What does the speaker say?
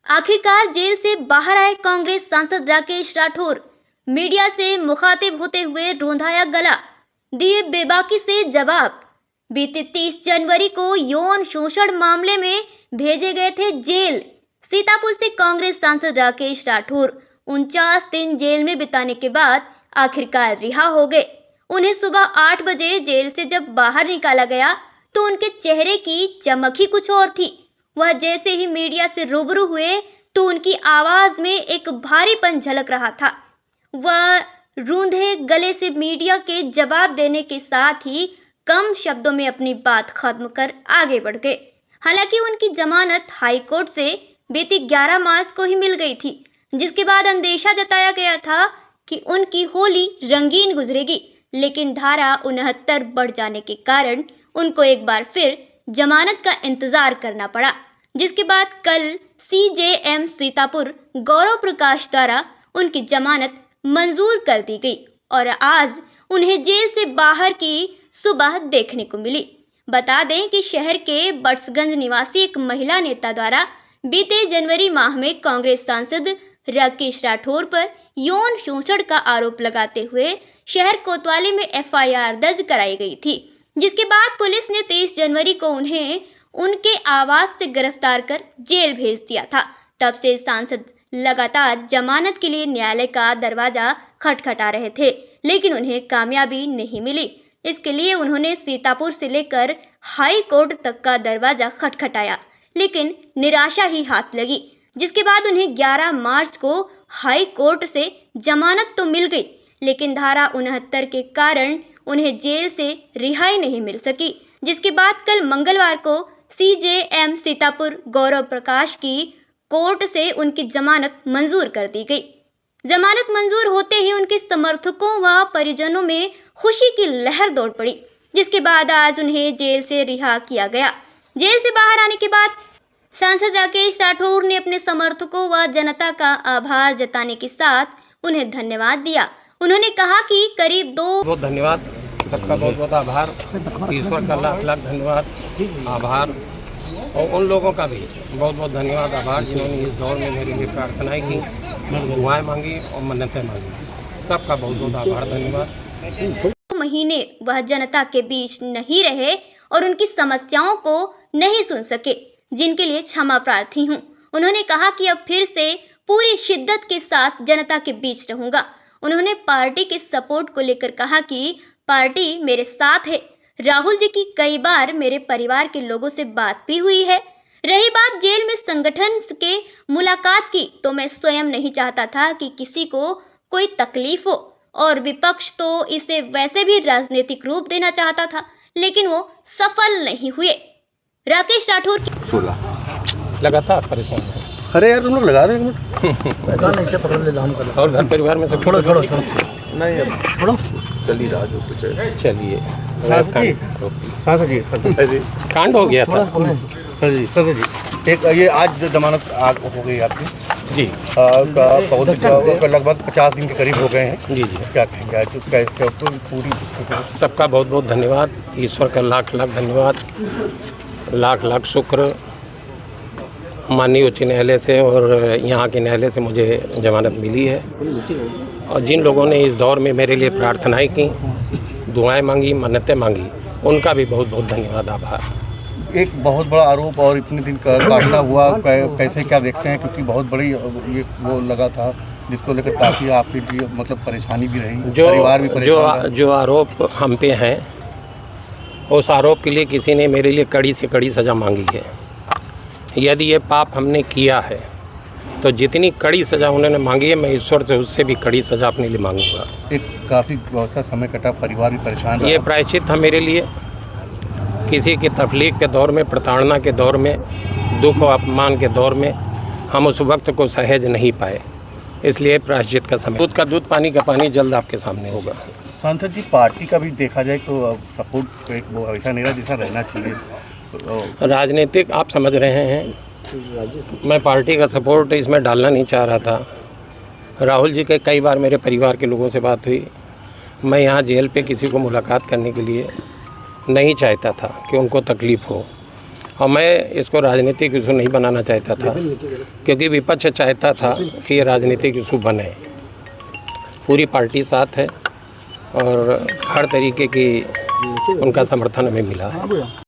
आखिरकार जेल से बाहर आए कांग्रेस सांसद राकेश राठौर मीडिया से मुखातिब होते हुए रोंधाया गला, दिए बेबाकी से जवाब। बीते 30 जनवरी को यौन शोषण मामले में भेजे गए थे जेल। सीतापुर से कांग्रेस सांसद राकेश राठौर 49 दिन जेल में बिताने के बाद आखिरकार रिहा हो गए। उन्हें सुबह 8 बजे जेल से जब बाहर निकाला गया तो उनके चेहरे की चमक ही कुछ और थी। वह जैसे ही मीडिया से रूबरू हुए तो उनकी आवाज में एक भारीपन झलक रहा था। वह रूंधे गले से मीडिया के जवाब देने के साथ ही कम शब्दों में अपनी बात खत्म कर आगे बढ़ गए। हालांकि उनकी जमानत हाईकोर्ट से बीती 11 मार्च को ही मिल गई थी, जिसके बाद अंदेशा जताया गया था कि उनकी होली रंगीन गुजरेगी। लेकिन धारा 69 बढ़ जाने के कारण उनको एक बार फिर जमानत का इंतजार करना पड़ा, जिसके बाद कल सीजेएम सीतापुर गौरव प्रकाश द्वारा उनकी जमानत मंजूर कर दी गई और आज उन्हें जेल से बाहर की सुबह देखने को मिली। बता दें कि शहर के बट्सगंज निवासी एक महिला नेता द्वारा बीते जनवरी माह में कांग्रेस सांसद राकेश राठौर पर यौन शोषण का आरोप लगाते हुए शहर कोतवाली में एफआईआर दर्ज कराई गई थी, जिसके बाद पुलिस ने 23 जनवरी को उन्हें उनके आवास से गिरफ्तार कर जेल भेज दिया था। तब से सांसद लगातार जमानत के लिए न्यायालय का दरवाजा खटखटा रहे थे, लेकिन उन्हें कामयाबी नहीं मिली। इसके लिए उन्होंने सीतापुर से लेकर हाई कोर्ट तक का दरवाजा खटखटाया, लेकिन निराशा ही हाथ लगी, जिसके बाद उन्हें 11 मार्च को हाई कोर्ट से जमानत तो मिल गई, लेकिन धारा 69 के कारण उन्हें जेल से रिहाई नहीं मिल सकी। जिसके बाद कल मंगलवार को सीजेएम सीतापुर गौरव प्रकाश की कोर्ट से उनकी जमानत मंजूर कर दी गई। जमानत मंजूर होते ही उनके समर्थकों व परिजनों में खुशी की लहर दौड़ पड़ी, जिसके बाद आज उन्हें जेल से रिहा किया गया। जेल से बाहर आने के बाद सांसद राकेश राठौर ने अपने समर्थकों व जनता का आभार जताने के साथ उन्हें धन्यवाद दिया। उन्होंने कहा कि करीब बहुत धन्यवाद, सबका बहुत बहुत आभार, ईश्वर का लाख लाख धन्यवाद आभार, और उन लोगों का भी बहुत बहुत धन्यवाद आभार जिन्होंने इस दौर में मेरे लिए प्रार्थनाएं की, दुआएं मांगी और मन्नतें मांगी। सबका बहुत बहुत आभार धन्यवाद। महीने वह जनता के बीच नहीं रहे और उनकी समस्याओं को नहीं सुन सके, जिनके लिए क्षमा प्रार्थी हूँ। उन्होंने कहा कि अब फिर से पूरी शिद्दत के साथ जनता के बीच रहूंगा। उन्होंने पार्टी के सपोर्ट को लेकर कहा कि पार्टी मेरे साथ है। राहुल जी की कई बार मेरे परिवार के लोगों से बात भी हुई है। रही बात जेल में संगठन के मुलाकात की, तो मैं स्वयं नहीं चाहता था कि किसी को कोई तकलीफ हो, और विपक्ष तो इसे वैसे भी राजनीतिक रूप देना चाहता था, लेकिन वो सफल नहीं हुए। राकेश राठौर लगातार परेशान है। अरे यार तुम लोग लगा रहे हो और घर परिवार में सब छोड़ो नहीं छोड़ो, चलिए रहा जो कुछ है। चलिए जी कांड हो गया था सर जी। एक ये आज जो जमानत हो गई आपकी जी, लगभग 50 दिन के करीब हो गए हैं जी। क्या कहेंगे आज पूरी? सबका बहुत बहुत धन्यवाद, ईश्वर का लाख लाख धन्यवाद, लाख लाख शुक्र माननीय उच्च न्यायालय से और यहाँ के न्यायालय से मुझे जमानत मिली है। और जिन लोगों ने इस दौर में मेरे लिए प्रार्थनाएं की, दुआएं मांगी, मन्नतें मांगी, उनका भी बहुत बहुत धन्यवाद आभार। एक बहुत बड़ा आरोप और इतने दिन काटना हुआ, कैसे क्या देखते हैं? क्योंकि बहुत बड़ी ये वो लगा था जिसको लेकर काफ़ी आपके लिए मतलब परेशानी भी रही, परिवार भी परेशान। जो आरोप हम पे हैं, उस आरोप के लिए किसी ने मेरे लिए कड़ी से कड़ी सज़ा मांगी है। यदि ये पाप हमने किया है तो जितनी कड़ी सज़ा उन्होंने मांगी है, मैं ईश्वर से उससे भी कड़ी सज़ा अपने लिए मांगूंगा। एक काफ़ी बहुत सा समय कटा, परिवार भी परेशान। ये प्रायश्चित था मेरे लिए। किसी की तकलीफ के दौर में, प्रताड़ना के दौर में, दुख और अपमान के दौर में हम उस वक्त को सहज नहीं पाए, इसलिए प्रायश्चित का समय। दूध का दूध, पानी का पानी जल्द आपके सामने होगा। सांसद जी, पार्टी का भी देखा जाए तो सपोर्ट एक वो ऐसा नहीं जैसा रहना चाहिए। राजनीतिक आप समझ रहे हैं, मैं पार्टी का सपोर्ट इसमें डालना नहीं चाह रहा था। राहुल जी के कई बार मेरे परिवार के लोगों से बात हुई। मैं यहाँ जेल पे किसी को मुलाकात करने के लिए नहीं चाहता था कि उनको तकलीफ़ हो। और मैं इसको राजनीतिक इशू नहीं बनाना चाहता था, क्योंकि विपक्ष चाहता था कि ये राजनीतिक इशू बने। पूरी पार्टी साथ है और हर तरीके की उनका समर्थन हमें मिला है।